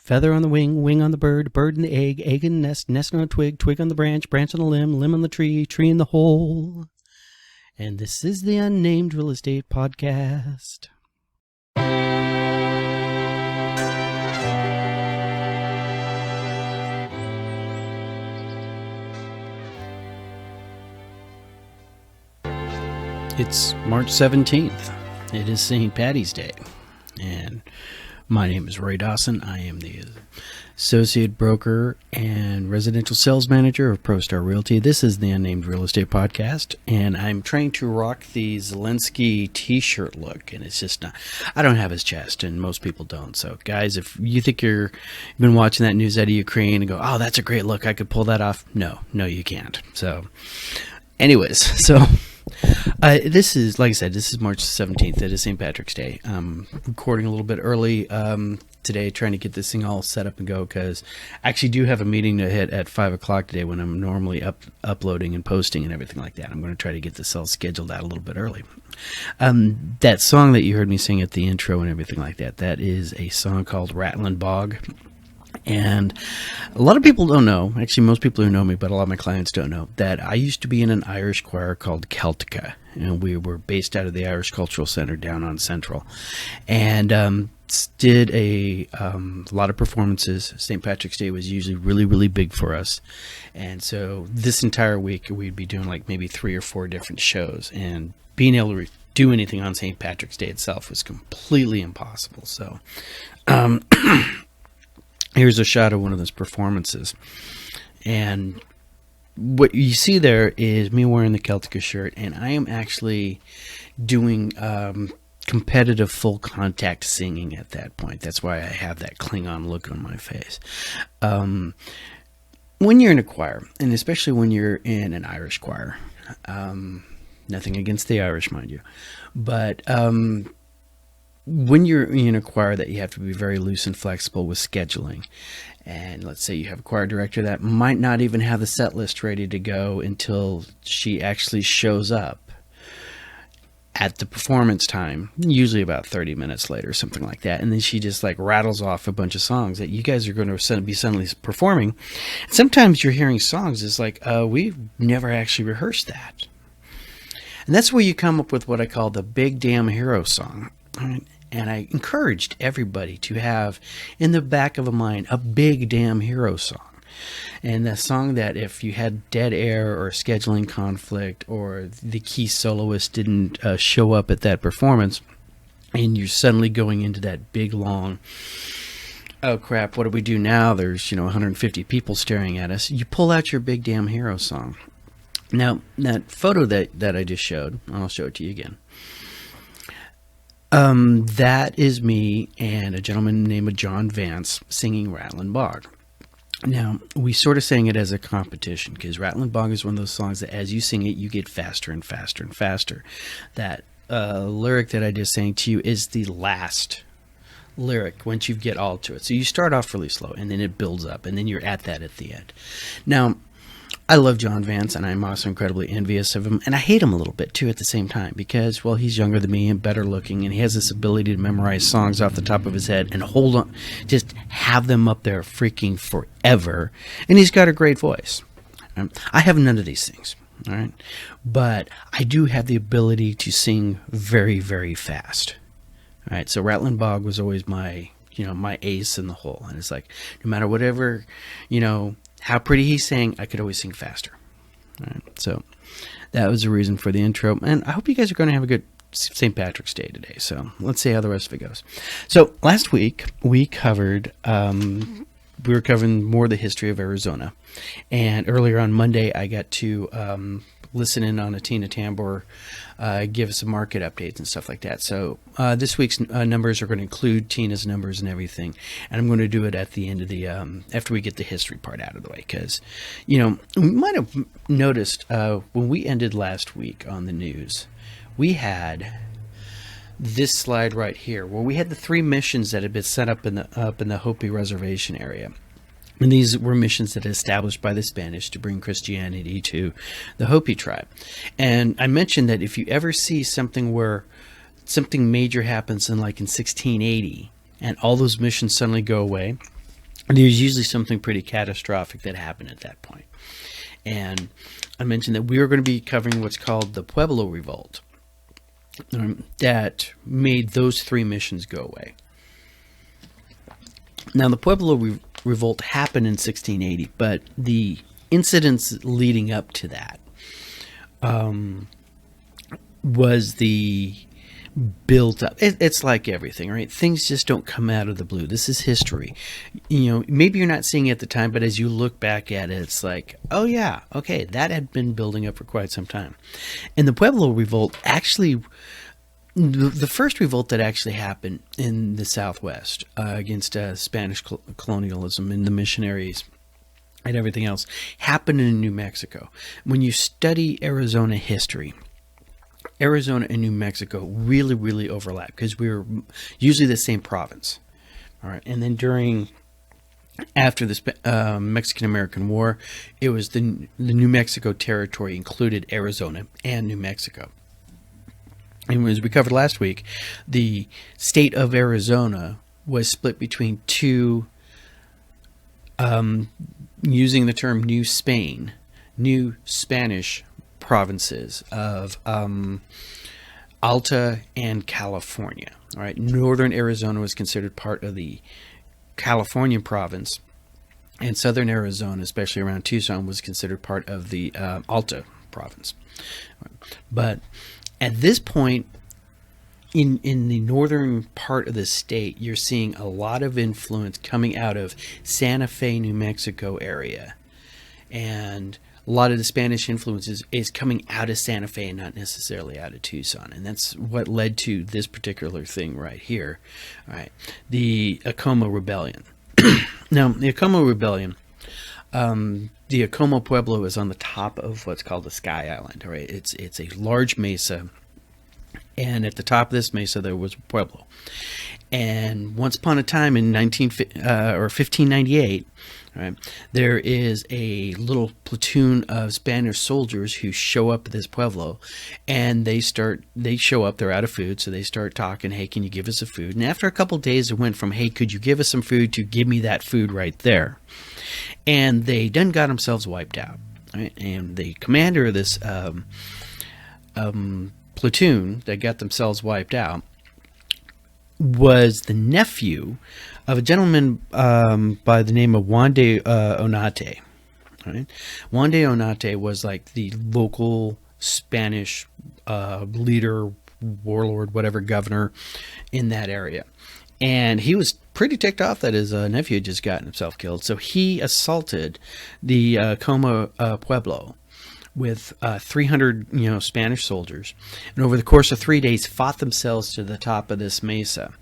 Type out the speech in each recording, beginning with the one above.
Feather on the wing, wing on the bird, bird in the egg in the nest, nest on a twig, twig on the branch, branch on the limb, limb on the tree, tree in the hole. And this is the Unnamed Real Estate Podcast. It's March 17th. It is St. Paddy's Day. And my name is Ray Dawson. I am the Associate Broker and Residential Sales Manager of ProStar Realty. This is the Unnamed Real Estate Podcast, and I'm trying to rock the Zelensky t-shirt look, and it's just not, I don't have his chest, and most people don't. So, guys, if you think you've been watching that news out of Ukraine and go, oh, that's a great look, I could pull that off. No, you can't. So, anyways, this is, like I said, this is March 17th. It is St. Patrick's Day. I'm recording a little bit early today, trying to get this thing all set up and go, because I actually do have a meeting to hit at 5 o'clock today when I'm normally uploading and posting and everything like that. I'm going to try to get this all scheduled out a little bit early. That song that you heard me sing at the intro and everything like that, that is a song called Rattlin' Bog. And a lot of people don't know, actually most people who know me, but a lot of my clients don't know, that I used to be in an Irish choir called Celtica, and we were based out of the Irish Cultural Center down on Central, and did a lot of performances. St. Patrick's Day was usually really, really big for us, and so this entire week we'd be doing like maybe 3 or 4 different shows, and being able to do anything on St. Patrick's Day itself was completely impossible. So here's a shot of one of those performances, and what you see there is me wearing the Celtica shirt, and I am actually doing competitive full contact singing at that point. That's why I have that Klingon look on my face. When you're in a choir, and especially when you're in an Irish choir, nothing against the Irish, mind you, but when you're in a choir that you have to be very loose and flexible with scheduling, and let's say you have a choir director that might not even have the set list ready to go until she actually shows up at the performance time, usually about 30 minutes later, something like that, and then she just like rattles off a bunch of songs that you guys are going to be suddenly performing. Sometimes you're hearing songs, it's like, we've never actually rehearsed that. And that's where you come up with what I call the big damn hero song. All right. And I encouraged everybody to have in the back of a mind a big damn hero song. And the song that if you had dead air or scheduling conflict or the key soloist didn't show up at that performance, and you're suddenly going into that big long, oh crap, what do we do now? There's 150 people staring at us. You pull out your big damn hero song. Now, that photo that I just showed, I'll show it to you again. That is me and a gentleman named John Vance singing Rattlin' Bog. Now, we sort of sang it as a competition, because Rattlin' Bog is one of those songs that as you sing it, you get faster and faster and faster. That lyric that I just sang to you is the last lyric once you get all to it. So you start off really slow, and then it builds up, and then you're at that at the end. Now, I love John Vance, and I'm also incredibly envious of him, and I hate him a little bit too at the same time, because, well, he's younger than me and better looking, and he has this ability to memorize songs off the top of his head and hold on, just have them up there freaking forever, and he's got a great voice. I have none of these things, all right, but I do have the ability to sing very, very fast. All right, so Rattlin' Bog was always my, my ace in the hole, and it's like, no matter whatever, how pretty he sang, I could always sing faster. All right, so that was the reason for the intro. And I hope you guys are going to have a good St. Patrick's Day today. So let's see how the rest of it goes. So last week we covered, we were covering more of the history of Arizona. And earlier on Monday, I got to listen in on a Tina Tambor, give us some market updates and stuff like that. So this week's numbers are going to include Tina's numbers and everything, and I'm going to do it at the end of the after we get the history part out of the way, because we might have noticed when we ended last week on the news, we had this slide right here where we had the 3 missions that had been set up in the Hopi Reservation area. And these were missions that were established by the Spanish to bring Christianity to the Hopi tribe. And I mentioned that if you ever see something where something major happens in 1680 and all those missions suddenly go away, there's usually something pretty catastrophic that happened at that point. And I mentioned that we were going to be covering what's called the Pueblo Revolt, that made those three missions go away. Now, the Pueblo Revolt happened in 1680, but the incidents leading up to that was the built up. It's like everything, right? Things just don't come out of the blue. This is history. Maybe you're not seeing it at the time, but as you look back at it, it's like, oh yeah, okay, that had been building up for quite some time. And the Pueblo Revolt actually, the first revolt that actually happened in the Southwest against Spanish colonialism and the missionaries and everything else, happened in New Mexico. When you study Arizona history, Arizona and New Mexico really, really overlap because we were usually the same province. All right, and then after the Mexican-American War, it was the New Mexico territory included Arizona and New Mexico. And as we covered last week, the state of Arizona was split between two, using the term New Spain, New Spanish provinces of Alta and California. All right, northern Arizona was considered part of the Californian province, and southern Arizona, especially around Tucson, was considered part of the Alta province. But at this point, in the northern part of the state, you're seeing a lot of influence coming out of Santa Fe, New Mexico area, and a lot of the Spanish influence is coming out of Santa Fe and not necessarily out of Tucson. And that's what led to this particular thing right here. All right, the Acoma Rebellion. Now, the Acoma Rebellion, the Acoma Pueblo is on the top of what's called the Sky Island. All right, it's a large mesa, and at the top of this mesa there was Pueblo. And once upon a time in 1598, right, there is a little platoon of Spanish soldiers who show up at this Pueblo, and they show up, they're out of food, so they start talking, hey, can you give us some food? And after a couple of days, it went from, hey, could you give us some food, to give me that food right there. And they done got themselves wiped out. Right? And the commander of this platoon that got themselves wiped out was the nephew of a gentleman by the name of Juan de Onate. Right? Juan de Onate was like the local Spanish leader, warlord, whatever, governor in that area. And he was pretty ticked off that his nephew had just gotten himself killed. So he assaulted the Coma Pueblo with 300 Spanish soldiers, and over the course of 3 days fought themselves to the top of this mesa.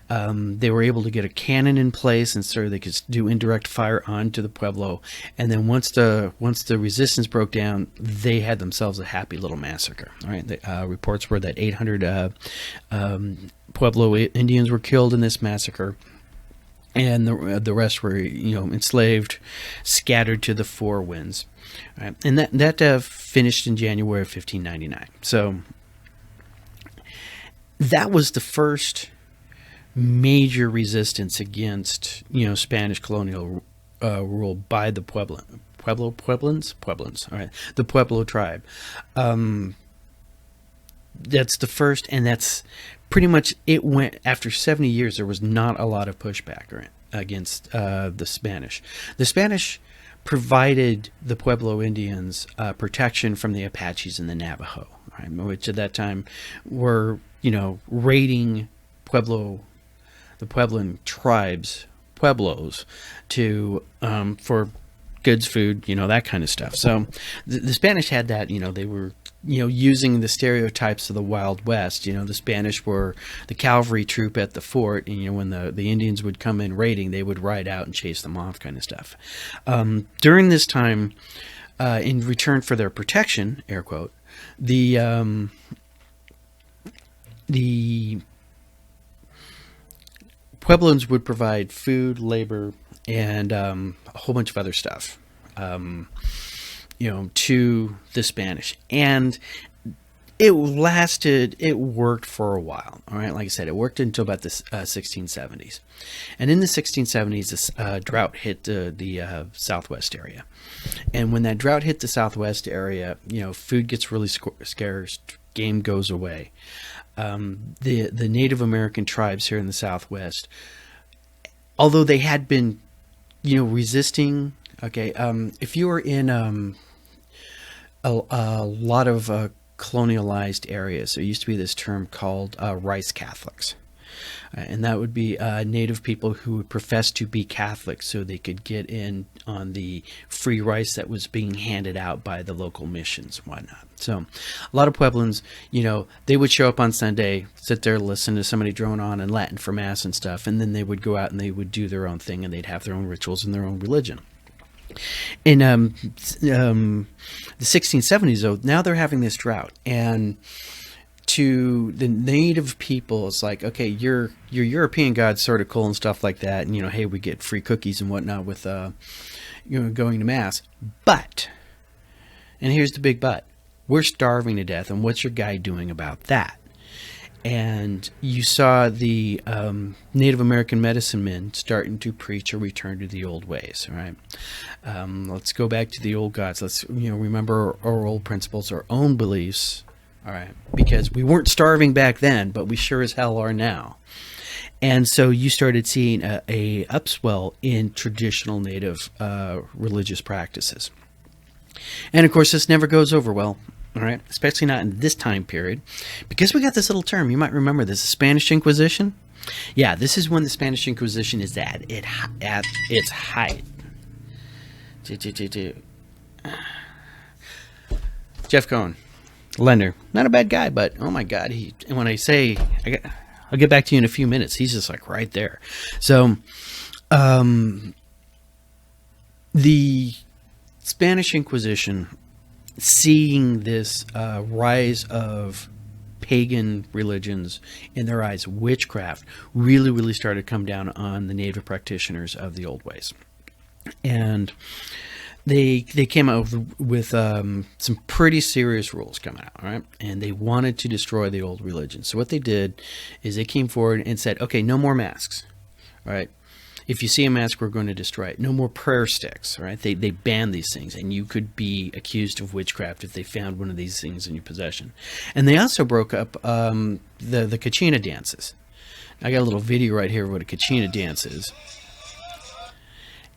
They were able to get a cannon in place, and so they could do indirect fire onto the Pueblo. And then once the resistance broke down, they had themselves a happy little massacre. All right, the reports were that 800 Pueblo Indians were killed in this massacre, and the rest were enslaved, scattered to the four winds. Right. And that finished in January of 1599. So that was the first major resistance against Spanish colonial rule by the Pueblans. All right, the Pueblo tribe. That's the first, and that's pretty much it. Went after 70 years. There was not a lot of pushback against the Spanish. The Spanish provided the Pueblo Indians protection from the Apaches and the Navajo, right, which at that time were, raiding the Puebloan tribes, Pueblos, to for goods, food, that kind of stuff. So the Spanish had that, they were, using the stereotypes of the Wild West. The Spanish were the cavalry troop at the fort, and when the Indians would come in raiding, they would ride out and chase them off, kind of stuff. During this time, in return for their protection, air quote, the Pueblans would provide food, labor, and a whole bunch of other stuff, to the Spanish. And It worked for a while. All right. Like I said, it worked until about the 1670s. And in the 1670s, this drought hit the southwest area. And when that drought hit the southwest area, food gets really scarce, game goes away. The Native American tribes here in the southwest, although they had been, resisting, okay, if you were in a lot of colonialized areas, there used to be this term called rice Catholics. And that would be Native people who would profess to be Catholic so they could get in on the free rice that was being handed out by the local missions and whatnot. So a lot of Pueblans, they would show up on Sunday, sit there, listen to somebody drone on in Latin for Mass and stuff, and then they would go out and they would do their own thing, and they'd have their own rituals and their own religion. In the 1670s, though, now they're having this drought, and to the native people, it's like, okay, your European God's sort of cool and stuff like that, and hey, we get free cookies and whatnot with going to Mass, but, and here's the big but, we're starving to death, and what's your guy doing about that? And you saw the Native American medicine men starting to preach a return to the old ways, right? Let's go back to the old gods. Let's remember our old principles, our own beliefs, all right? Because we weren't starving back then, but we sure as hell are now. And so you started seeing a upswell in traditional Native religious practices. And of course, this never goes over well. All right, especially not in this time period, because we got this little term. You might remember this: the Spanish Inquisition. Yeah, this is when the Spanish Inquisition is at its height. Jeff Cohen, lender, not a bad guy, but oh my God, when I say I'll get back to you in a few minutes, he's just like right there. So, the Spanish Inquisition, seeing this rise of pagan religions, in their eyes, witchcraft, really started to come down on the native practitioners of the old ways. And they came out with some pretty serious rules coming out, all right? And they wanted to destroy the old religion. So what they did is they came forward and said, okay, no more masks, all right? If you see a mask, we're going to destroy it. No more prayer sticks, right? They banned these things, and you could be accused of witchcraft if they found one of these things in your possession. And they also broke up the Kachina dances. I got a little video right here of what a Kachina dance is.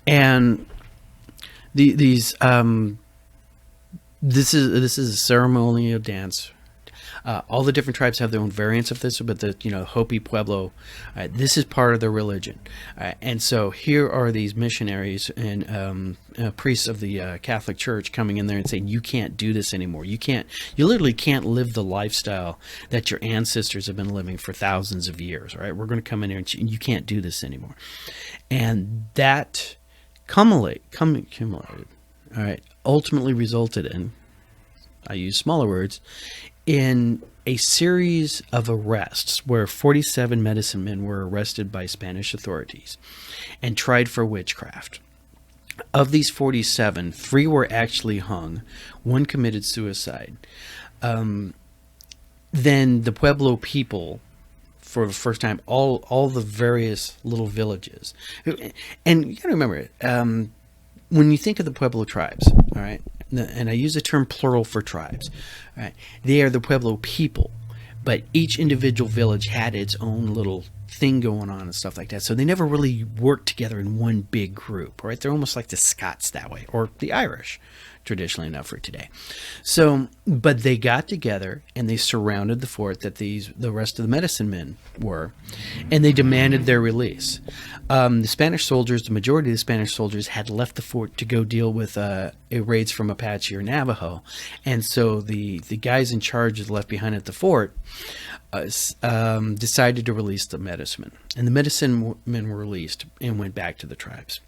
And this is a ceremonial dance. All the different tribes have their own variants of this, but the Hopi Pueblo, this is part of their religion. And so here are these missionaries and priests of the Catholic Church coming in there and saying, you can't do this anymore. You literally can't live the lifestyle that your ancestors have been living for thousands of years. Right? We're going to come in here and you can't do this anymore. And that accumulated, all right, ultimately resulted in, I use smaller words, in a series of arrests where 47 medicine men were arrested by Spanish authorities and tried for witchcraft. Of these 47, 3 were actually hung. 1 committed suicide. Then the Pueblo people, for the first time, all the various little villages. And you got to remember, when you think of the Pueblo tribes, all right, and I use the term plural for tribes, right? They are the Pueblo people, but each individual village had its own little thing going on and stuff like that. So they never really worked together in one big group, right? They're almost like the Scots that way, or the Irish, traditionally enough for today. So, but they got together and they surrounded the fort that the rest of the medicine men were, and they demanded their release. The Spanish soldiers, the majority of the Spanish soldiers, had left the fort to go deal with raids from Apache or Navajo, and so the guys in charge left behind at the fort decided to release the medicine men, and the medicine men were released and went back to the tribes.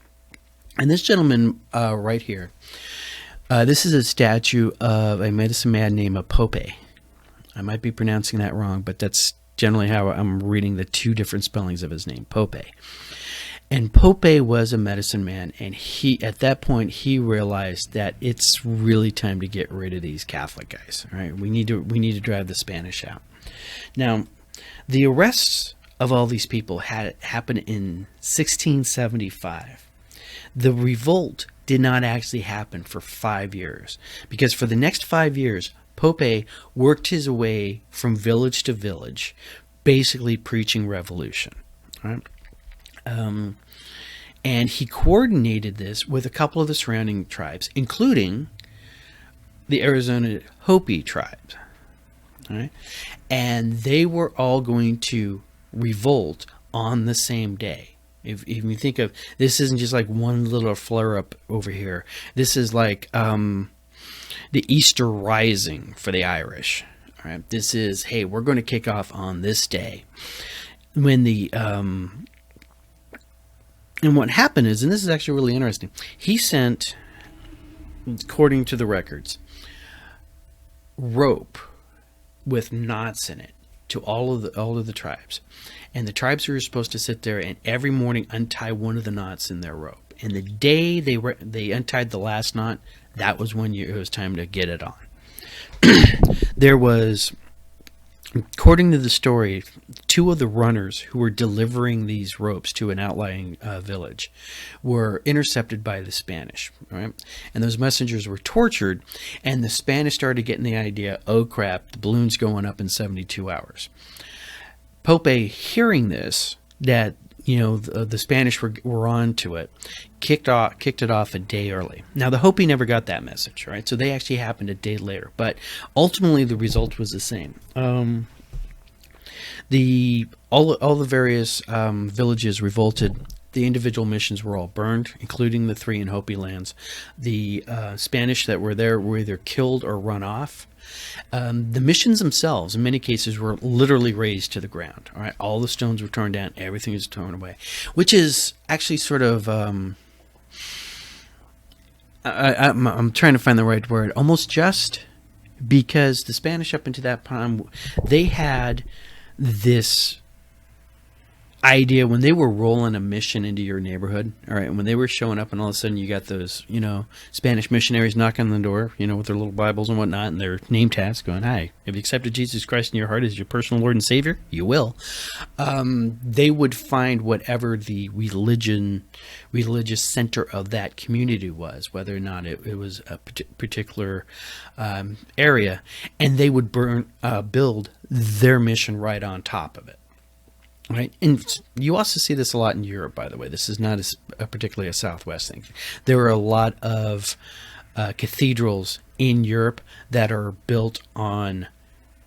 And this gentleman right here, this is a statue of a medicine man named Pope. I might be pronouncing that wrong, but that's generally how I'm reading the 2 different spellings of his name, Pope. And Pope was a medicine man, and at that point he realized that it's really time to get rid of these Catholic guys. All right, we need to drive the Spanish out. Now, the arrests of all these people had happened in 1675. The revolt did not actually happen for 5 years, because for the next 5 years, Pope worked his way from village to village, basically preaching revolution. All right. And he coordinated this with a couple of the surrounding tribes, including the Arizona Hopi tribes. All right? And they were all going to revolt on the same day. If you think of, this isn't just like one little flare-up over here. This is like the Easter Rising for the Irish. All right? This is, hey, we're going to kick off on this day. When the and what happened is, and this is actually really interesting, he sent, according to the records, rope with knots in it to all of the tribes, and the tribes were supposed to sit there and every morning untie one of the knots in their rope. And the day they untied the last knot, that was when it was time to get it on. There was, according to the story, 2 of the runners who were delivering these ropes to an outlying village were intercepted by the Spanish, right? And those messengers were tortured, and the Spanish started getting the idea, oh crap, the balloon's going up in 72 hours. Pope, hearing this, that the Spanish were on to it, kicked it off a day early. Now, the Hopi never got that message, right? So they actually happened a day later. But ultimately, the result was the same. All the various villages revolted. The individual missions were all burned, including the 3 in Hopi lands. The Spanish that were there were either killed or run off. The missions themselves, in many cases, were literally razed to the ground. All right, all the stones were torn down, everything was torn away, which is actually sort of I'm trying to find the right word. Almost just, because the Spanish up until that time, they had this idea when they were rolling a mission into your neighborhood, all right, when they were showing up and all of a sudden you got those, Spanish missionaries knocking on the door, with their little Bibles and whatnot and their name tags going, hi, have you accepted Jesus Christ in your heart as your personal Lord and Savior? You will. They would find whatever the religious center of that community was, whether or not it was a particular area, and they would build their mission right on top of it. Right, and you also see this a lot in Europe, by the way. This is not particularly a Southwest thing. There are a lot of cathedrals in Europe that are built on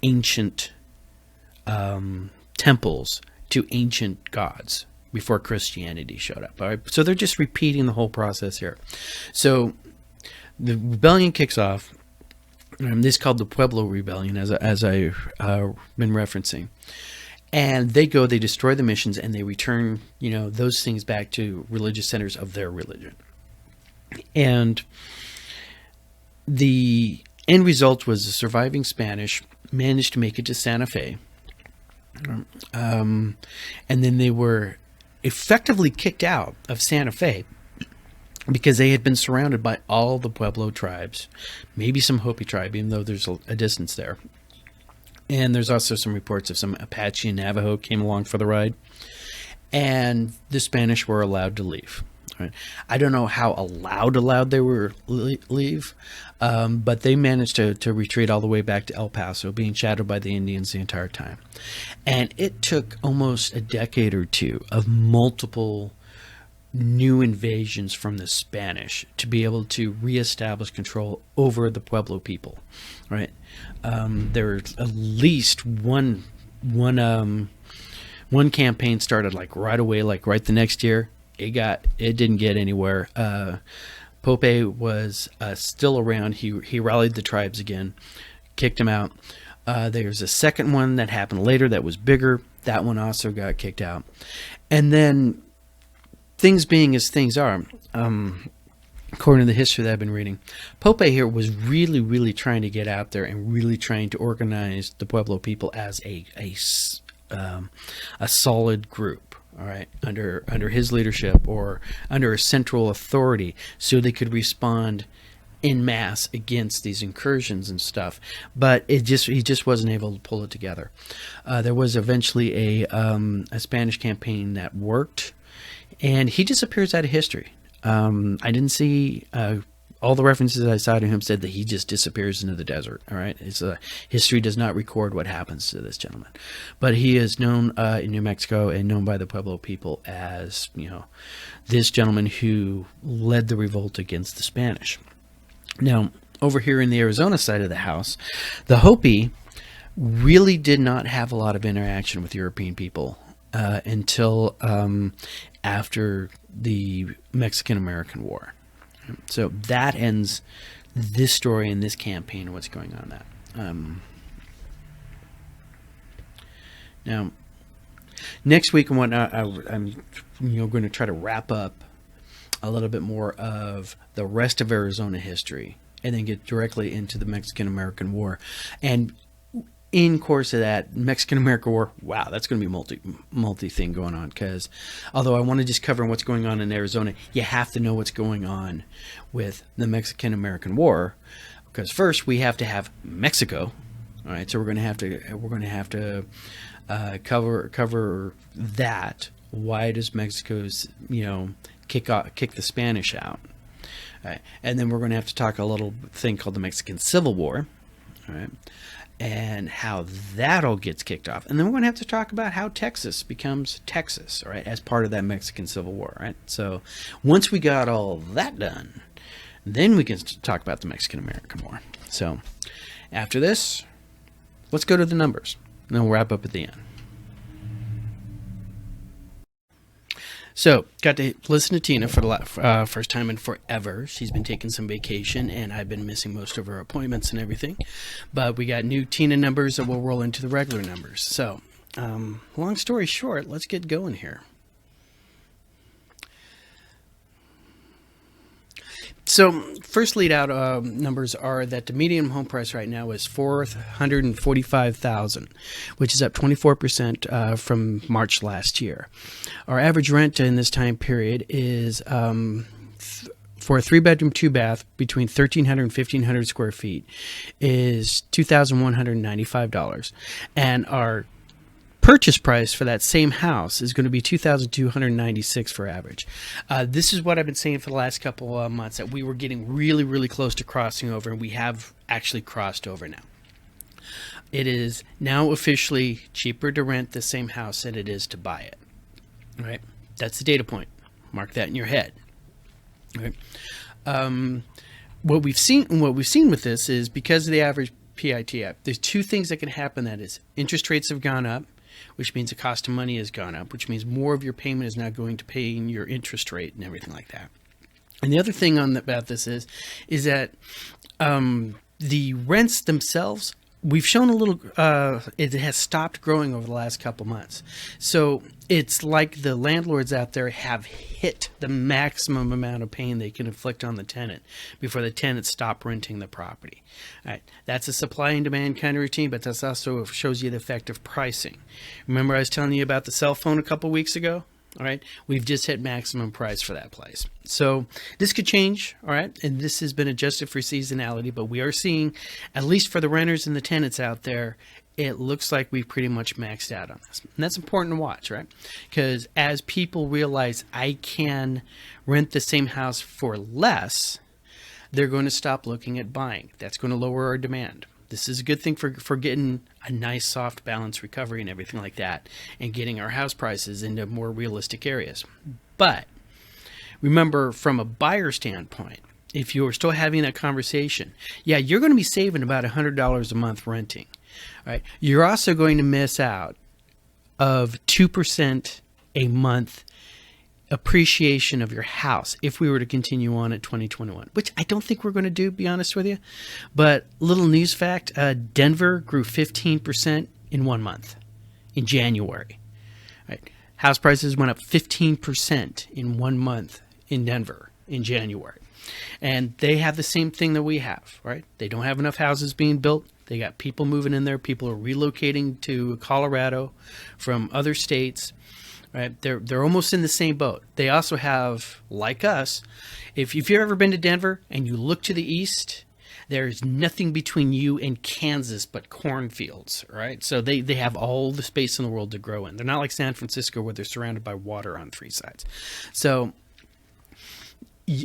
ancient temples to ancient gods before Christianity showed up. All right, so they're just repeating the whole process here. So the rebellion kicks off. This is called the Pueblo Rebellion, as I've been referencing. And they destroy the missions, and they return, those things back to religious centers of their religion. And the end result was the surviving Spanish managed to make it to Santa Fe. And then they were effectively kicked out of Santa Fe because they had been surrounded by all the Pueblo tribes, maybe some Hopi tribe, even though there's a distance there. And there's also some reports of some Apache and Navajo came along for the ride. And the Spanish were allowed to leave. Right? I don't know how allowed they were leave, but they managed to retreat all the way back to El Paso, being shadowed by the Indians the entire time. And it took almost a decade or two of multiple new invasions from the Spanish to be able to reestablish control over the Pueblo people, right? There was at least one campaign started like right away, like right the next year. It didn't get anywhere. Pope was still around. He rallied the tribes again, kicked them out. There's a second one that happened later that was bigger. That one also got kicked out. And then, things being as things are, according to the history that I've been reading, Pope here was really, really trying to get out there and really trying to organize the Pueblo people as a solid group, all right, under his leadership or under a central authority, so they could respond in mass against these incursions and stuff. But he just wasn't able to pull it together. There was eventually a Spanish campaign that worked, and he disappears out of history. I didn't see all the references I saw to him said that he just disappears into the desert. All right, history does not record what happens to this gentleman, but he is known in New Mexico and known by the Pueblo people as, this gentleman who led the revolt against the Spanish. Now, over here in the Arizona side of the house, the Hopi really did not have a lot of interaction with European people until after the Mexican-American War. So that ends this story and this campaign and what's going on that. Now, next week and whatnot, I'm going to try to wrap up a little bit more of the rest of Arizona history and then get directly into the Mexican-American War. And in course of that Mexican-American War, wow, that's going to be multi thing going on, because although I want to just cover what's going on in Arizona, you have to know what's going on with the Mexican-American War, because first we have to have Mexico. All right, so we're going to have to cover that. Why does Mexico's kick the Spanish out? All right, and then we're going to have to talk a little thing called the Mexican Civil War. All right. And how that all gets kicked off. And then we're going to have to talk about how Texas becomes Texas, all right, as part of that Mexican Civil War, right? So once we got all that done, then we can talk about the Mexican-American War. So after this, let's go to the numbers, and then we'll wrap up at the end. So, got to listen to Tina for the first time in forever. She's been taking some vacation, and I've been missing most of her appointments and everything. But we got new Tina numbers that will roll into the regular numbers. So, long story short, let's get going here. So, first lead out numbers are that the median home price right now is $445,000, which is up 24% from March last year. Our average rent in this time period is for a 3-bedroom, 2-bath between 1,300 and 1,500 square feet is $2,195, and our purchase price for that same house is going to be $2,296 for average. This is what I've been saying for the last couple of months, that we were getting really, really close to crossing over, and we have actually crossed over now. It is now officially cheaper to rent the same house than it is to buy it. All right, that's the data point. Mark that in your head. All right. What we've seen with this is, because of the average PIT app, there's two things that can happen. That is, interest rates have gone up, which means the cost of money has gone up, which means more of your payment is now going to paying your interest rate and everything like that. And the other thing about this is that the rents themselves, we've shown a little, it has stopped growing over the last couple months. So it's like the landlords out there have hit the maximum amount of pain they can inflict on the tenant before the tenant stop renting the property. All right, that's a supply and demand kind of routine, but that also shows you the effect of pricing. Remember I was telling you about the cell phone a couple weeks ago? All right, we've just hit maximum price for that place. So this could change, all right, and this has been adjusted for seasonality, but we are seeing, at least for the renters and the tenants out there, it looks like we've pretty much maxed out on this. And that's important to watch, right? Because as people realize I can rent the same house for less, they're going to stop looking at buying. That's going to lower our demand. This is a good thing for getting a nice soft balance recovery and everything like that, and getting our house prices into more realistic areas. But remember, from a buyer standpoint, if you're still having that conversation, yeah, you're going to be saving about $100 a month renting. All right, you're also going to miss out of 2% a month appreciation of your house if we were to continue on at 2021, which I don't think we're going to do, be honest with you. But little news fact, Denver grew 15% in 1 month in January. Right. House prices went up 15% in 1 month in Denver in January. And they have the same thing that we have, right? They don't have enough houses being built. They got people moving in there. People are relocating to Colorado from other states. right? They're almost in the same boat. They also have, like us, if you've ever been to Denver and you look to the east, there's nothing between you and Kansas but cornfields, right? So they have all the space in the world to grow in. They're not like San Francisco where they're surrounded by water on three sides. So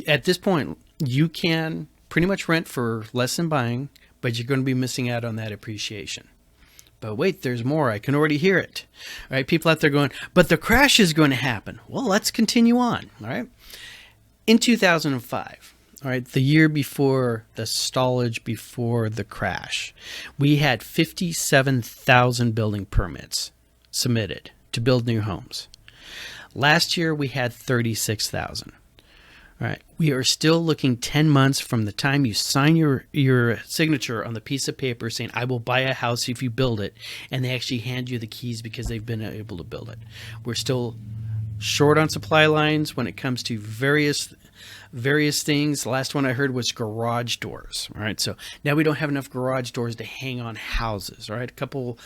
at this point, you can pretty much rent for less than buying, but you're going to be missing out on that appreciation. But wait, there's more. I can already hear it. All right, people out there going, but the crash is going to happen. Well, let's continue on. All right. In 2005, all right, the year before the stallage, before the crash, we had 57,000 building permits submitted to build new homes. Last year, we had 36,000. All right, we are still looking 10 months from the time you sign your signature on the piece of paper saying, I will buy a house if you build it, and they actually hand you the keys because they've been able to build it. We're still short on supply lines when it comes to various things. The last one I heard was garage doors. All right, so now we don't have enough garage doors to hang on houses. All right, a couple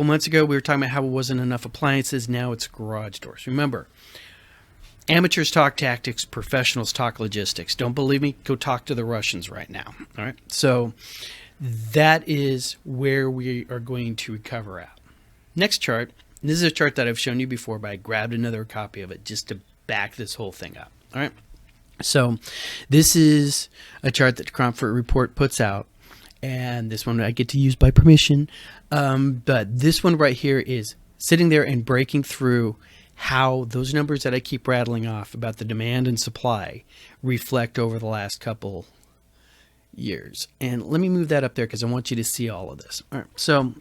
months ago we were talking about how it wasn't enough appliances. Now it's garage doors. Remember, amateurs talk tactics, professionals talk logistics. Don't believe me? Go talk to the Russians right now. All right, so that is where we are going to recover at. Next chart. This is a chart that I've shown you before, but I grabbed another copy of it just to back this whole thing up. All right. So this is a chart that the Cromford Report puts out, and this one I get to use by permission. But this one right here is sitting there and breaking through how those numbers that I keep rattling off about the demand and supply reflect over the last couple years. And let me move that up there because I want you to see all of this. All right. So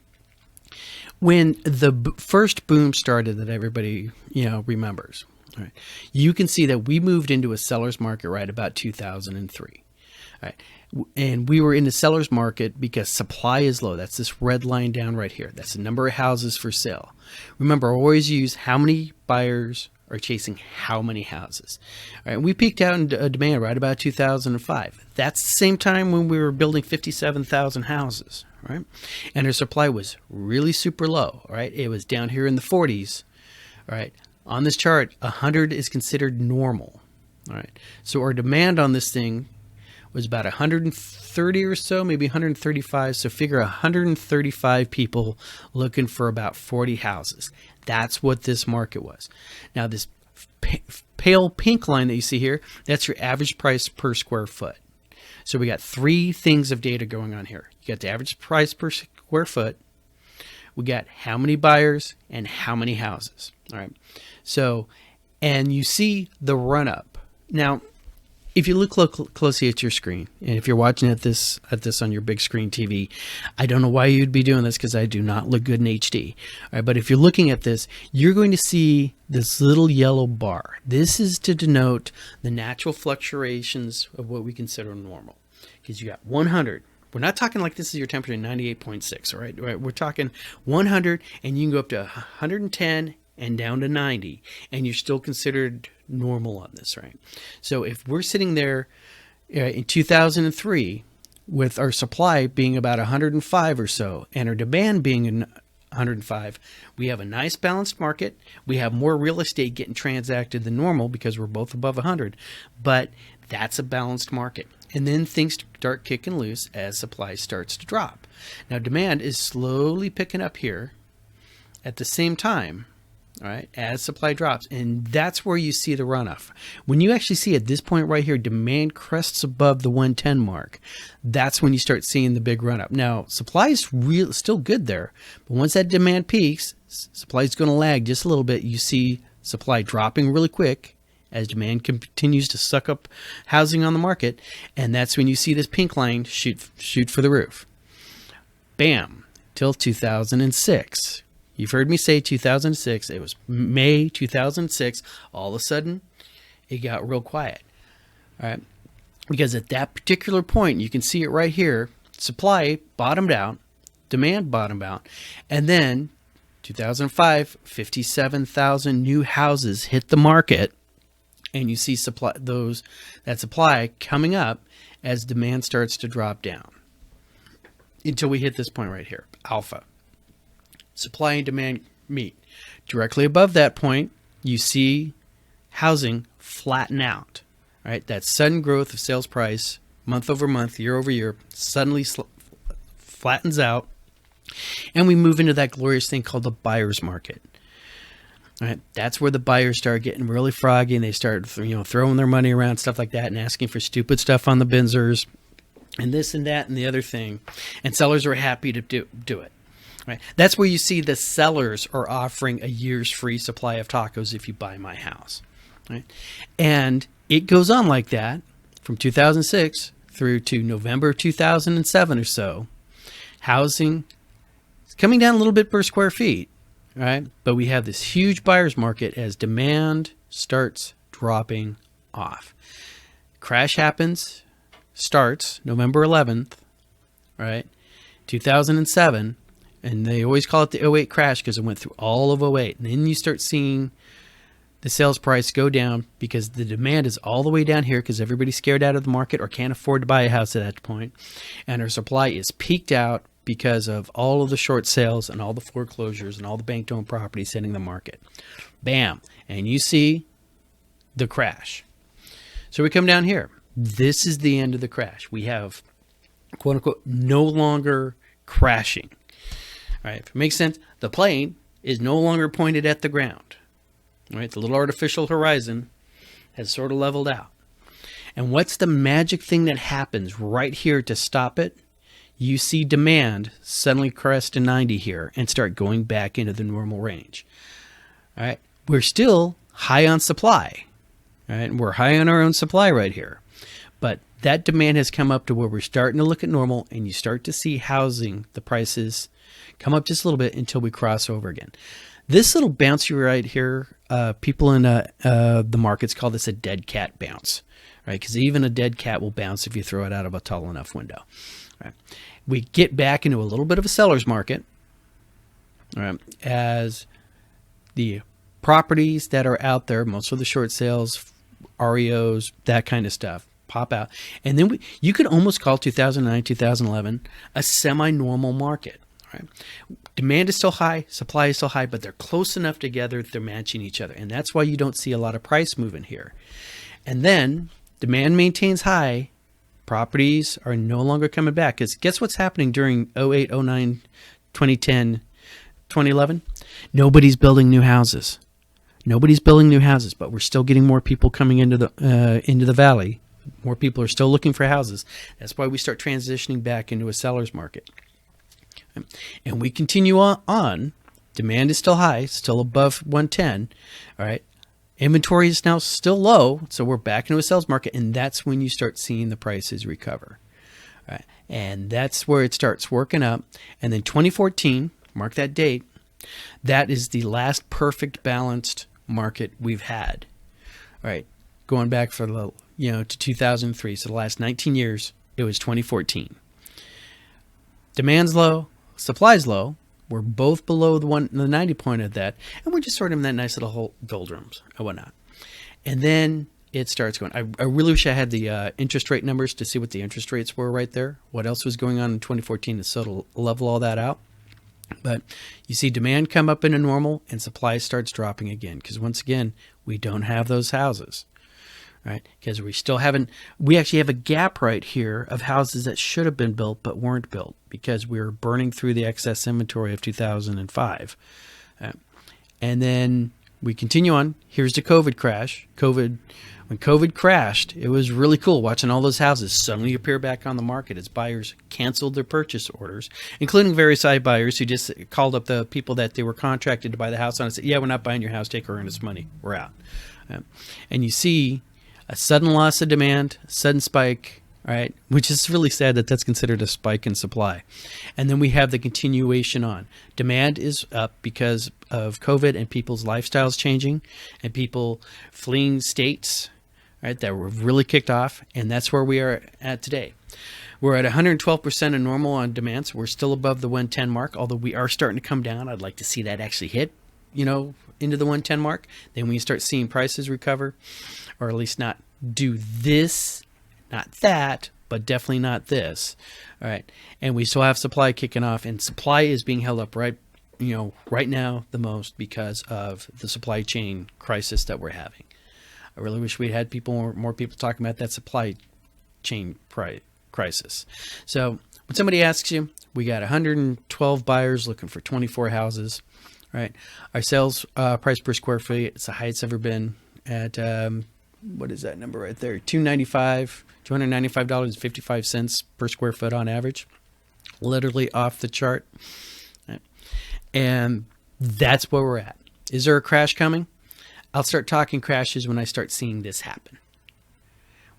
when the first boom started that everybody, remembers, all right, you can see that we moved into a seller's market right about 2003. All right. And we were in the seller's market because supply is low. That's this red line down right here. That's the number of houses for sale. Remember, always use how many buyers are chasing how many houses. All right. We peaked out in demand right about 2005. That's the same time when we were building 57,000 houses. Right. And our supply was really super low. All right. It was down here in the 40s. All right. On this chart, 100 is considered normal. All right. So our demand on this thing was about 130 or so, maybe 135. So figure 135 people looking for about 40 houses. That's what this market was. Now, this pale pink line that you see here, that's your average price per square foot. So we got three things of data going on here. You got the average price per square foot. We got how many buyers and how many houses. All right. So, and you see the run up. Now, if you look closely at your screen, and if you're watching this on your big screen TV, I don't know why you'd be doing this because I do not look good in HD. All right, but if you're looking at this, you're going to see this little yellow bar. This is to denote the natural fluctuations of what we consider normal. Because you got 100. We're not talking like this is your temperature 98.6, all right? We're talking 100, and you can go up to 110 and down to 90, and you're still considered normal on this, right? So if we're sitting there in 2003 with our supply being about 105 or so and our demand being 105, we have a nice balanced market. We have more real estate getting transacted than normal because we're both above 100, but that's a balanced market. And then things start kicking loose as supply starts to drop. Now demand is slowly picking up here at the same time, all right, as supply drops. And that's where you see the runoff. When you actually see at this point right here, demand crests above the 110 mark, that's when you start seeing the big run up. Now, supply is still good there, but once that demand peaks, supply is going to lag just a little bit. You see supply dropping really quick as demand continues to suck up housing on the market. And that's when you see this pink line shoot for the roof. Bam, till 2006. You've heard me say 2006. It was May 2006. All of a sudden, it got real quiet. All right. Because at that particular point, you can see it right here, supply bottomed out, demand bottomed out, and then 2005, 57,000 new houses hit the market. And you see that supply coming up as demand starts to drop down until we hit this point right here, alpha. Supply and demand meet. Directly above that point, you see housing flatten out. All right, that sudden growth of sales price month over month, year over year, suddenly flattens out, and we move into that glorious thing called the buyer's market. All right, that's where the buyers start getting really froggy, and they start throwing their money around, stuff like that, and asking for stupid stuff on the benzers, and this and that and the other thing, and sellers are happy to do it. Right, that's where you see the sellers are offering a year's free supply of tacos if you buy my house. Right, and it goes on like that from 2006 through to November 2007 or so. Housing is coming down a little bit per square feet, right? But we have this huge buyer's market as demand starts dropping off. Crash starts November 11th, right? 2007, and they always call it the '08 crash because it went through all of '08. And then you start seeing the sales price go down because the demand is all the way down here because everybody's scared out of the market or can't afford to buy a house at that point. And our supply is peaked out because of all of the short sales and all the foreclosures and all the bank-owned properties hitting the market. Bam. And you see the crash. So we come down here. This is the end of the crash. We have, quote unquote, no longer crashing. All right. If it makes sense, the plane is no longer pointed at the ground. Right, the little artificial horizon has sort of leveled out. And what's the magic thing that happens right here to stop it? You see demand suddenly crest to 90 here and start going back into the normal range. All right, we're still high on supply. All right, and we're high on our own supply right here. But that demand has come up to where we're starting to look at normal, and you start to see housing, the prices come up just a little bit until we cross over again. This little bounce right here, people in the markets call this a dead cat bounce, right? Because even a dead cat will bounce if you throw it out of a tall enough window. Right? We get back into a little bit of a seller's market, right? As the properties that are out there, most of the short sales, REOs, that kind of stuff, pop out. And then you could almost call 2009, 2011 a semi-normal market. Right? Demand is still high, supply is still high, but they're close enough together that they're matching each other. And that's why you don't see a lot of price movement here. And then demand maintains high, properties are no longer coming back. Because guess what's happening during 08, 09, 2010, 2011? Nobody's building new houses. Nobody's building new houses, but we're still getting more people coming into the valley. More people are still looking for houses. That's why we start transitioning back into a seller's market. And we continue on. Demand is still high, still above 110. All right. Inventory is now still low, so we're back into a sales market, and that's when you start seeing the prices recover. All right. And that's where it starts working up. And then 2014, mark that date, that is the last perfect balanced market we've had. All right. Going back for to 2003, so the last 19 years, it was 2014. Demand's low. Supply's low. We're both below the 90 point of that, and we're just sort of in that nice little whole doldrums and whatnot. And then it starts going. I really wish I had the interest rate numbers to see what the interest rates were right there. What else was going on in 2014 to sort of level all that out. But you see demand come up into normal, and supply starts dropping again because once again we don't have those houses. Right, because we actually have a gap right here of houses that should have been built but weren't built because we were burning through the excess inventory of 2005. And then we continue on. Here's the COVID crash. When COVID crashed, it was really cool watching all those houses suddenly appear back on the market as buyers canceled their purchase orders, including various buyers who just called up the people that they were contracted to buy the house on and said, yeah, we're not buying your house, take our earnest money, we're out. And you see a sudden loss of demand, sudden spike, right? Which is really sad that that's considered a spike in supply. And then we have the continuation on. Demand is up because of COVID and people's lifestyles changing and people fleeing states, right, that were really kicked off. And that's where we are at today. We're at 112% of normal on demand, so we're still above the 110 mark, although we are starting to come down. I'd like to see that actually hit, into the 110 mark. Then when you start seeing prices recover, or at least not do this, not that, but definitely not this. All right. And we still have supply kicking off, and supply is being held up right right now the most because of the supply chain crisis that we're having. I really wish we'd had more people talking about that supply chain crisis. So when somebody asks you, we got 112 buyers looking for 24 houses, right? Our sales price per square foot, it's the highest ever been at, what is that number right there? $295.55 per square foot on average. Literally off the chart. Right? And that's where we're at. Is there a crash coming? I'll start talking crashes when I start seeing this happen.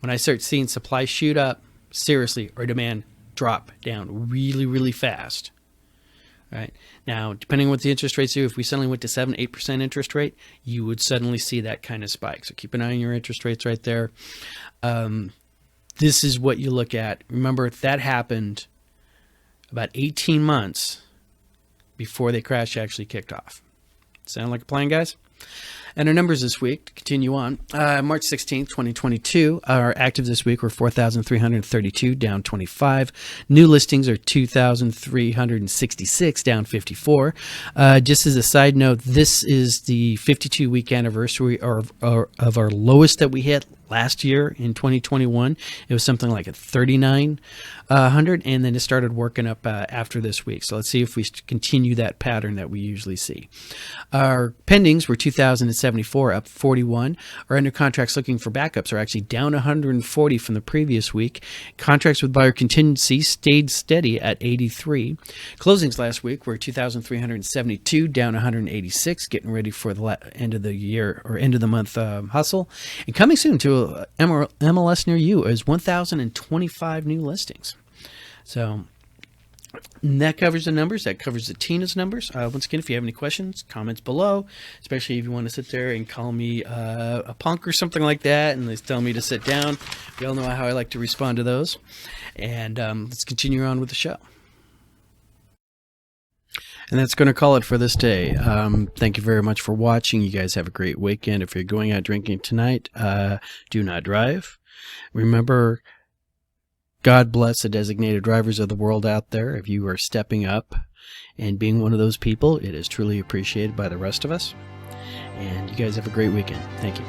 When I start seeing supply shoot up, seriously, or demand drop down really, really fast. Right? Now, depending on what the interest rates do, if we suddenly went to 7-8% interest rate, you would suddenly see that kind of spike. So keep an eye on your interest rates right there. This is what you look at. Remember, that happened about 18 months before the crash actually kicked off. Sound like a plan, guys? And our numbers this week, to continue on, March 16th, 2022, our active this week were 4,332, down 25. New listings are 2,366, down 54. Just as a side note, this is the 52-week anniversary of our lowest that we hit last year in 2021. It was something like a 3,900, and then it started working up after this week. So let's see if we continue that pattern that we usually see. Our pendings were 2,074, up 41. Our under contracts looking for backups are actually down 140 from the previous week. Contracts with buyer contingency stayed steady at 83. Closings last week were 2,372, down 186, getting ready for the end of the year or end of the month hustle. And coming soon to MLS near you is 1,025 new listings. So that covers the numbers. That covers the Tina's numbers. Once again, if you have any questions, comments below, especially if you want to sit there and call me a punk or something like that and they tell me to sit down. You all know how I like to respond to those. And let's continue on with the show. And that's going to call it for this day. Thank you very much for watching. You guys have a great weekend. If you're going out drinking tonight, do not drive. Remember, God bless the designated drivers of the world out there. If you are stepping up and being one of those people, it is truly appreciated by the rest of us. And you guys have a great weekend. Thank you.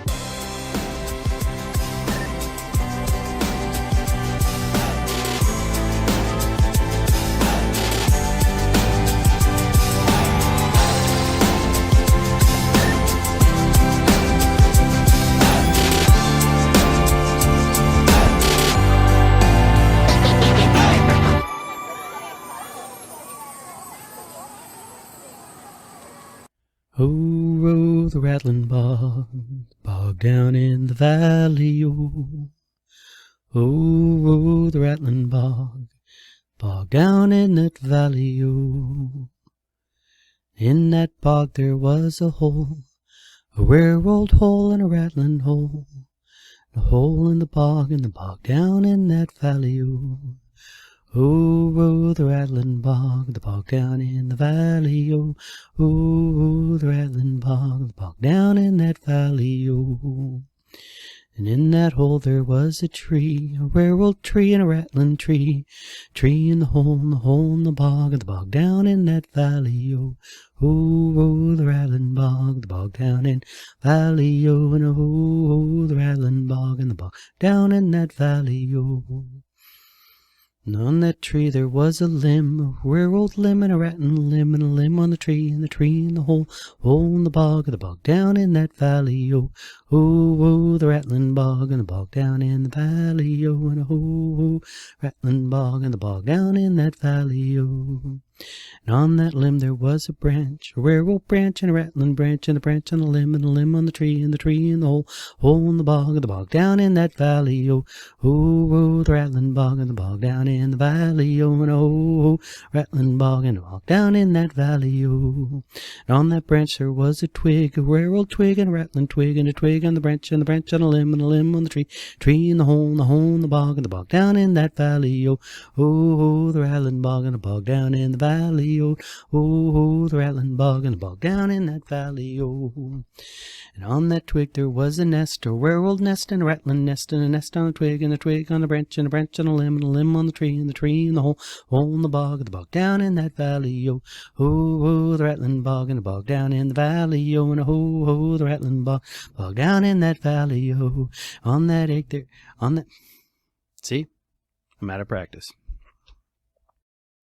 Oh, row the rattling bog down in the valley, oh. Oh, row the rattling bog down in that valley, oh. In that bog there was a hole, a rare old hole and a rattling hole. A hole in the bog down in that valley, oh. Oh, row the rattling bog down in the valley, oh. Oh, the rattling bog down in that valley, oh. And in that hole there was a tree, a rare old tree and a rattling tree. Tree in the hole in the bog down in that valley, oh. Oh, oh, the rattling bog down in valley, oh. And oh, the rattling bog down in that valley, oh. And on that tree there was a limb, a rare old limb and a rattling limb, and a limb on the tree in the hole in the bog down in that valley, oh. Oh, oh, the rattling bog down in the valley, oh. And oh, rattling bog down in that valley, oh. And on that limb there was a branch, a rare old branch and a rattling branch, and a branch on the limb and a limb on the tree in the hole in the bog down in that valley, oh. Oh, oh, the rattling bog down in the valley, oh. And oh, rattling bog down in that valley, oh. And on that branch there was a twig, a rare old twig and a rattling twig, and a twig on the branch and a branch on a limb on the tree in the hole in the bog down in that valley, oh. Oh, oh, the rattling bog down in the valley. valley, oh, oh, oh, the rattling bog and the bog down in that valley, oh. And on that twig there was a nest, a werewolf nest and a rattling nest, and a nest on a twig and a twig on a branch and a branch on a limb and a limb on the tree and the tree in the hole, hole in the bog and the bog down in that valley, oh, oh, oh, the rattling bog and the bog down in the valley, oh, and oh, oh, the rattling bog down in that valley, oh. On that egg there, on that. See, I'm out of practice.